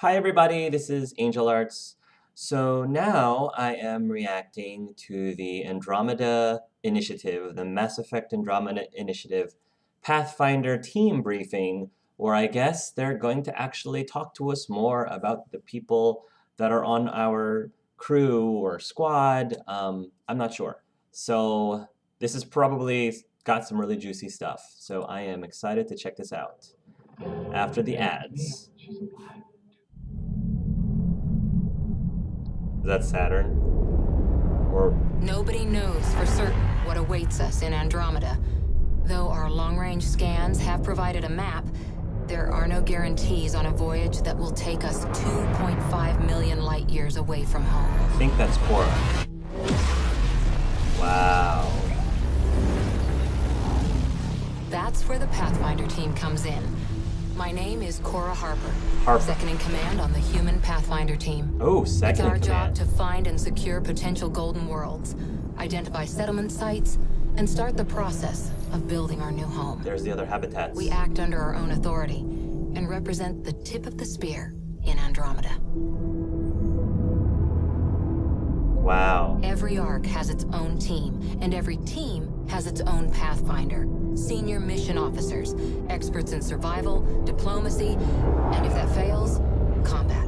Hi everybody, this is Angel Arts. So now I am reacting to the Andromeda Initiative, the Mass Effect Andromeda Initiative Pathfinder team briefing, where I guess they're going to actually talk to us more about the people that are on our crew or squad. I'm not sure. So this is probably got some really juicy stuff. So I am excited to check this out after the ads. Is that Saturn? Or Nobody knows for certain what awaits us in Andromeda. Though our long-range scans have provided a map, there are no guarantees on a voyage that will take us 2.5 million light-years away from home. I think that's Cora. Wow. That's where the Pathfinder team comes in. My name is Cora Harper. Harper. Second in command on the human Pathfinder team. Oh, second It's our in job command. to find and secure potential golden worlds, identify settlement sites, and start the process of building our new home. There's the other habitats. We act under our own authority and represent the tip of the spear in Andromeda. Wow. Every arc has its own team, and every team has its own Pathfinder. Senior mission officers, experts in survival, diplomacy, and if that fails, combat.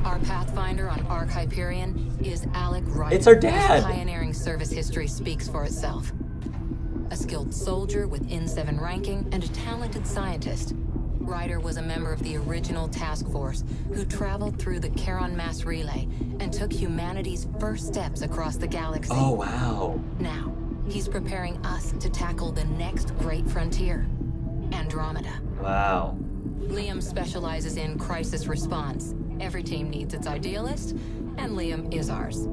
Our Pathfinder on Arc Hyperion is Alec Ryder. It's our His dad! pioneering service history speaks for itself. A skilled soldier with N7 ranking and a talented scientist, Ryder was a member of the original task force who traveled through the Charon Mass Relay and took humanity's first steps across the galaxy. Oh, wow. Now, he's preparing us to tackle the next great frontier, Andromeda. Wow. Liam specializes in crisis response. Every team needs its idealist, and Liam is ours.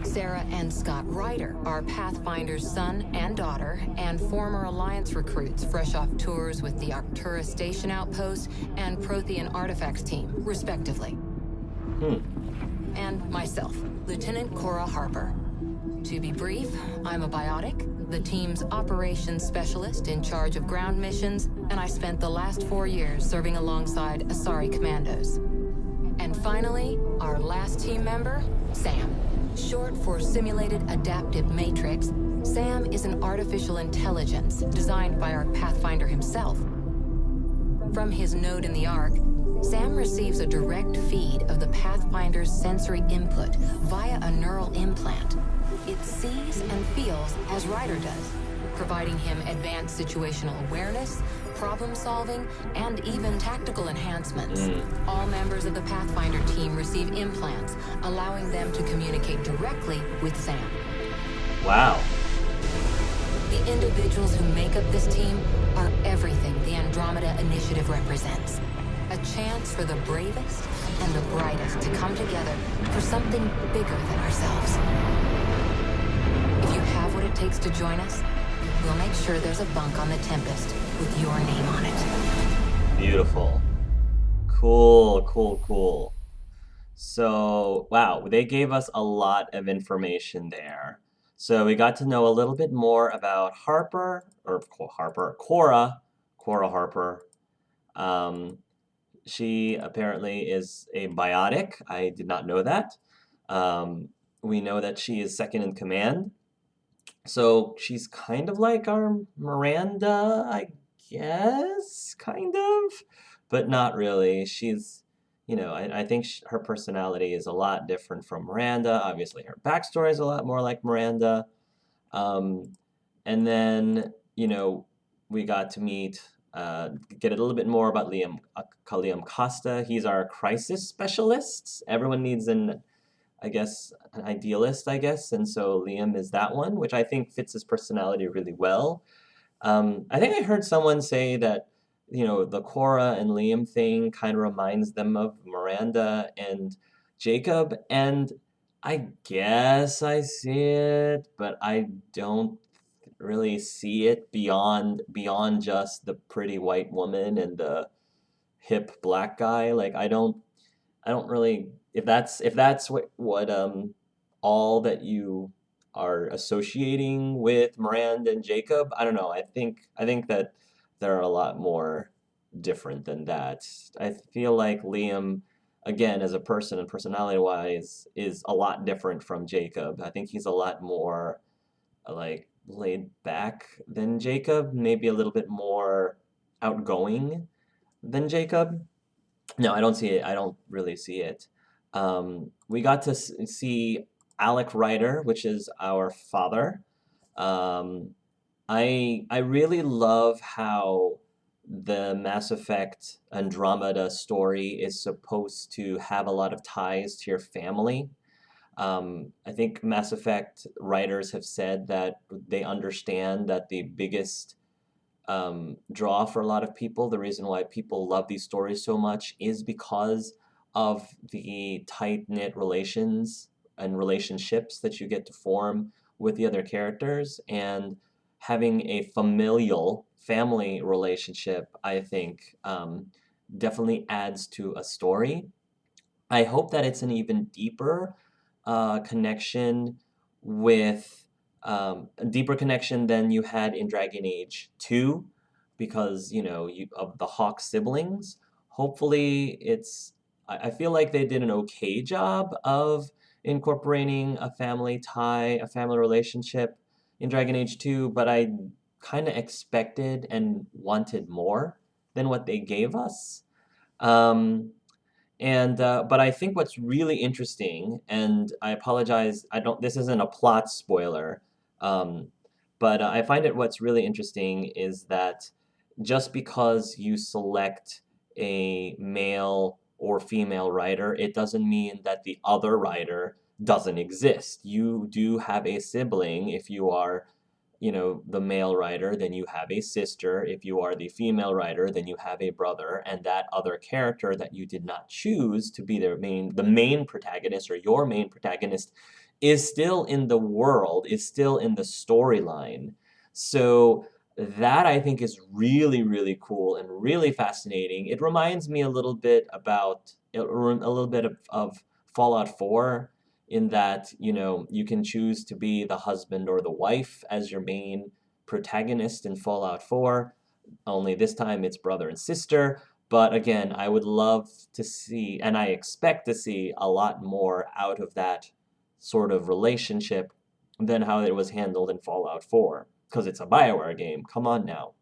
Sarah and Scott Ryder are Pathfinder's son and daughter, and former Alliance recruits fresh off tours with the Arcturus Station Outpost and Prothean Artifacts team, respectively. And myself, Lieutenant Cora Harper. To be brief, I'm a biotic, the team's operations specialist in charge of ground missions, and I spent the last 4 years serving alongside Asari commandos. And finally, our last team member, Sam. Short for Simulated Adaptive Matrix, Sam is an artificial intelligence designed by our Pathfinder himself. From his node in the Ark, Sam receives a direct feed of the Pathfinder's sensory input via a neural implant. It sees and feels as Ryder does, providing him advanced situational awareness, problem solving, and even tactical enhancements. All members of the Pathfinder team receive implants, allowing them to communicate directly with Sam. Wow. The individuals who make up this team are everything the Andromeda Initiative represents. A chance for the bravest and the brightest to come together for something bigger than ourselves. If you have what it takes to join us, we'll make sure there's a bunk on the Tempest with your name on it. Beautiful. Cool, cool, cool. So, wow, they gave us a lot of information there. So we got to know a little bit more about Cora Harper. She apparently is a biotic. I did not know that. We know that she is second in command. So she's kind of like our Miranda, I guess, kind of, but not really. She's, I think her personality is a lot different from Miranda. Obviously, her backstory is a lot more like Miranda. Um, and then, we got to get a little bit more about Liam Costa. He's our crisis specialist. Everyone needs an idealist, I guess, and so Liam is that one, which I think fits his personality really well. I think I heard someone say that, the Cora and Liam thing kind of reminds them of Miranda and Jacob, and I guess I see it, but I don't really see it beyond just the pretty white woman and the hip black guy. Like I don't really if that's what all that you are associating with Miranda and Jacob, I don't know. I think that there are a lot more different than that. I feel like Liam, again, as a person and personality-wise, is a lot different from Jacob. I think he's a lot more like laid back than Jacob, maybe a little bit more outgoing than Jacob. No, I don't see it. I don't really see it. We got to see Alec Ryder, which is our father. Um, I really love how the Mass Effect Andromeda story is supposed to have a lot of ties to your family. I think Mass Effect writers have said that they understand that the biggest draw for a lot of people, the reason why people love these stories so much is because of the tight-knit relations and relationships that you get to form with the other characters. And having a familial family relationship, I think, definitely adds to a story. I hope that it's an even deeper connection with a deeper connection than you had in Dragon Age 2 because, you of the Hawk siblings. Hopefully it's I feel like they did an okay job of incorporating a family tie, a family relationship in Dragon Age 2, but I kind of expected and wanted more than what they gave us. Um, and but I think what's really interesting, and I apologize, I don't. This isn't a plot spoiler, um, but I find it what's really interesting is that just because you select a male or female writer, it doesn't mean that the other writer doesn't exist. You do have a sibling if you are the male writer, then you have a sister. If you are the female writer, then you have a brother, and that other character that you did not choose to be the main protagonist or your main protagonist is still in the world, is still in the storyline. So that I think is really, really cool and really fascinating. It reminds me a little bit of Fallout 4 in that, you can choose to be the husband or the wife as your main protagonist in Fallout 4, only this time it's brother and sister. But again, I would love to see, and I expect to see, a lot more out of that sort of relationship than how it was handled in Fallout 4, because it's a BioWare game. Come on now.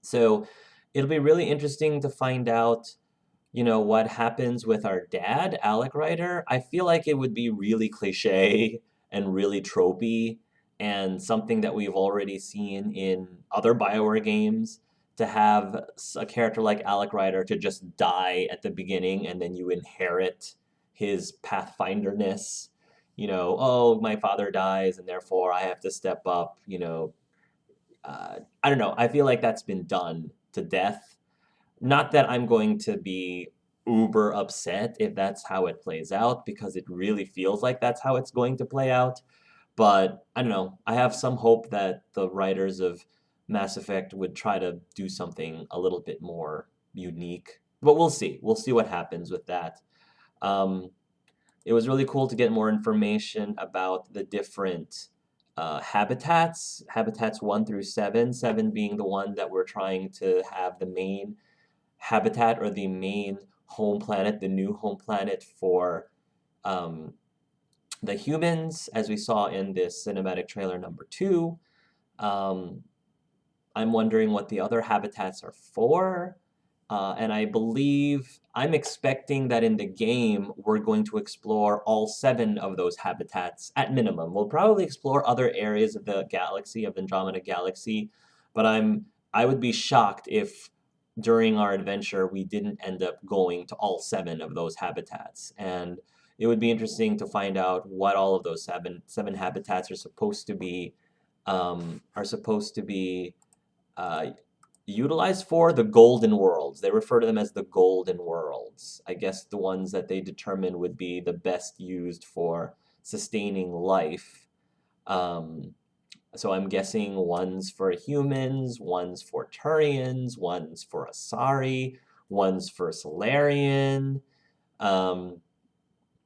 So it'll be really interesting to find out what happens with our dad, Alec Ryder. I feel like it would be really cliche and really tropey and something that we've already seen in other BioWare games to have a character like Alec Ryder to just die at the beginning and then you inherit his pathfinderness. Oh, my father dies and therefore I have to step up, I don't know. I feel like that's been done to death. Not that I'm going to be uber upset if that's how it plays out, because it really feels like that's how it's going to play out. But I don't know. I have some hope that the writers of Mass Effect would try to do something a little bit more unique. But we'll see. We'll see what happens with that. Um, it was really cool to get more information about the different habitats 1 through 7, 7 being the one that we're trying to have the main habitat or the main home planet, the new home planet for um, the humans, as we saw in this cinematic trailer number 2. Um, I'm wondering what the other habitats are for. And I believe I'm expecting that in the game we're going to explore all 7 of those habitats at minimum. We'll probably explore other areas of the galaxy, of Andromeda Galaxy, but I would be shocked if during our adventure we didn't end up going to all 7 of those habitats. And it would be interesting to find out what all of those seven habitats are supposed to be um, are supposed to be uh, utilized for. The golden worlds. They refer to them as the golden worlds. I guess the ones that they determine would be the best used for sustaining life. Um, so I'm guessing one's for humans, one's for Turians, one's for Asari, one's for Solarian, um,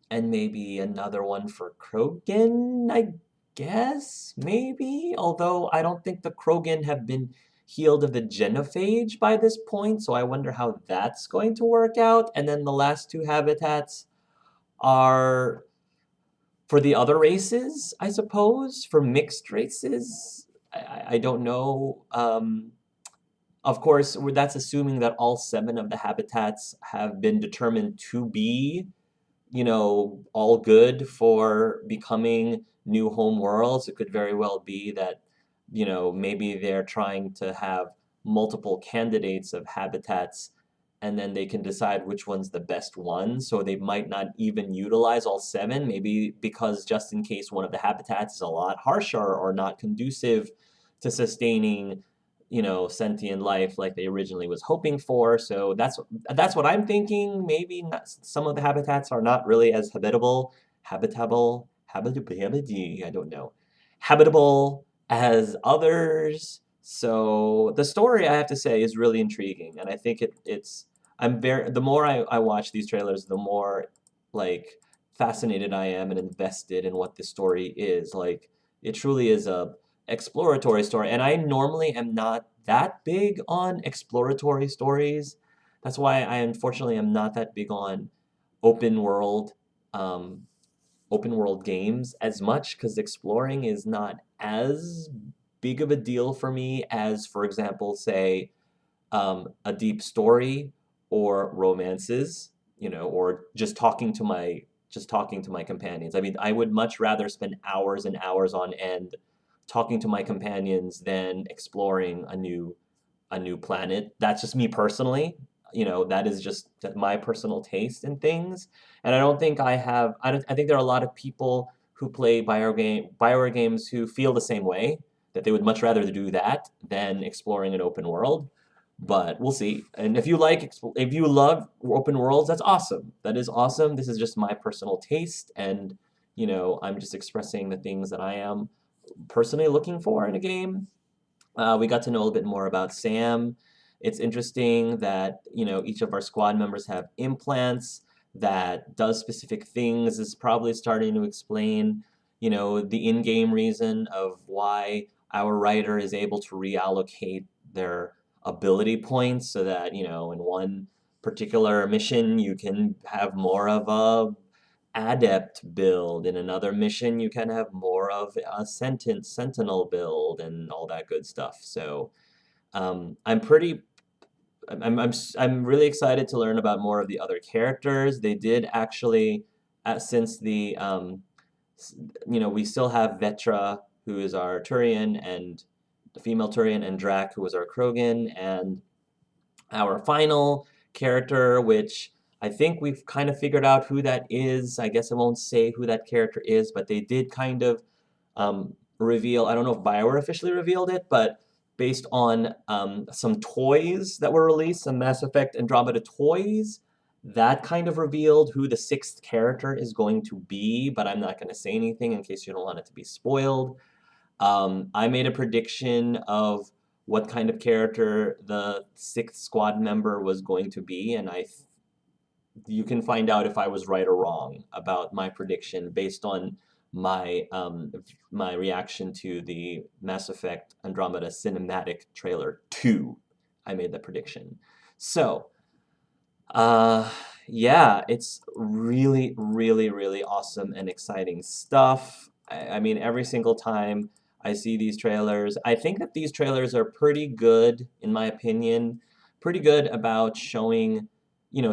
and maybe another one for Krogan, I guess, maybe. Although I don't think the Krogan have been healed of the genophage by this point, so I wonder how that's going to work out. And then the last two habitats are for the other races, I suppose, for mixed races. I don't know. Of course, that's assuming that all seven of the habitats have been determined to be, all good for becoming new home worlds. It could very well be that, maybe they're trying to have multiple candidates of habitats and then they can decide which one's the best one. So they might not even utilize all seven, maybe because just in case one of the habitats is a lot harsher or not conducive to sustaining, sentient life like they originally was hoping for. So that's what I'm thinking. Maybe not, some of the habitats are not really as I don't know, habitable as others. So the story, I have to say, is really intriguing, and I think the more I watch these trailers, the more like fascinated I am and invested in what the story is. Like it truly is a exploratory story, and I normally am not that big on exploratory stories. That's why I unfortunately am not that big on open world um, open world games as much because exploring is not as big of a deal for me as, for example, say a deep story or romances, or just talking to my companions. I mean, I would much rather spend hours and hours on end talking to my companions than exploring a new planet. That's just me personally. That is just my personal taste in things. And I don't think I think there are a lot of people who play Bioware games who feel the same way, that they would much rather do that than exploring an open world. But we'll see. And if you love open worlds, that's awesome. That is awesome. This is just my personal taste, and I'm just expressing the things that I am personally looking for in a game. We got to know a little bit more about Sam. It's interesting that, each of our squad members have implants that does specific things. This is probably starting to explain, the in-game reason of why our writer is able to reallocate their ability points so that, in one particular mission you can have more of a adept build. In another mission, you can have more of a sentinel build and all that good stuff. So I'm pretty. I'm really excited to learn about more of the other characters. They did actually, since we still have Vetra, who is our Turian, and the female Turian, and Drac, who is our Krogan, and our final character, which I think we've kind of figured out who that is. I guess I won't say who that character is, but they did kind of reveal. I don't know if BioWare officially revealed it, but based on some toys that were released, some Mass Effect Andromeda toys, that kind of revealed who the sixth character is going to be, but I'm not going to say anything in case you don't want it to be spoiled. I made a prediction of what kind of character the sixth squad member was going to be, and you can find out if I was right or wrong about my prediction based on my reaction to the Mass Effect Andromeda cinematic trailer 2. I made the prediction. So, uh, yeah, it's really, really, really awesome and exciting stuff. I mean, every single time I see these trailers, I think that these trailers are pretty good, in my opinion, pretty good about showing,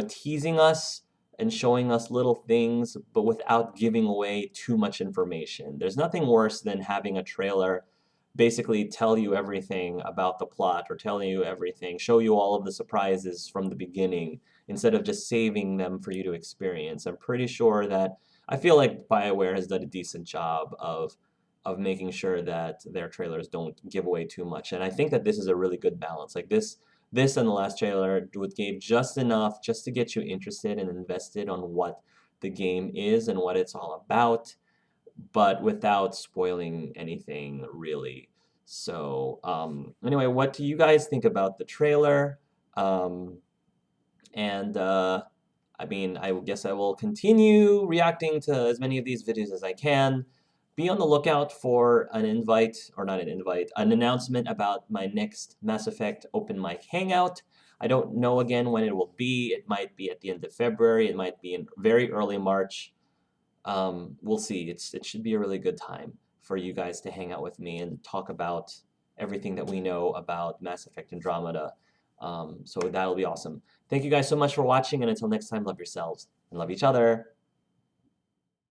teasing us and showing us little things, but without giving away too much information. There's nothing worse than having a trailer basically tell you everything about the plot or tell you everything, show you all of the surprises from the beginning instead of just saving them for you to experience. I'm pretty sure that I feel like BioWare has done a decent job of making sure that their trailers don't give away too much. And I think that this is a really good balance. Like this and the last trailer would gave just enough just to get you interested and invested on what the game is and what it's all about, but without spoiling anything really. So anyway, what do you guys think about the trailer? Um, and I mean, I guess I will continue reacting to as many of these videos as I can. be on the lookout for an invite, or not an invite, an announcement about my next Mass Effect open mic hangout. I don't know again when it will be. It might be at the end of February. It might be in very early March. We'll see. It should be a really good time for you guys to hang out with me and talk about everything that we know about Mass Effect Andromeda. So that'll be awesome. Thank you guys so much for watching, and until next time, love yourselves and love each other.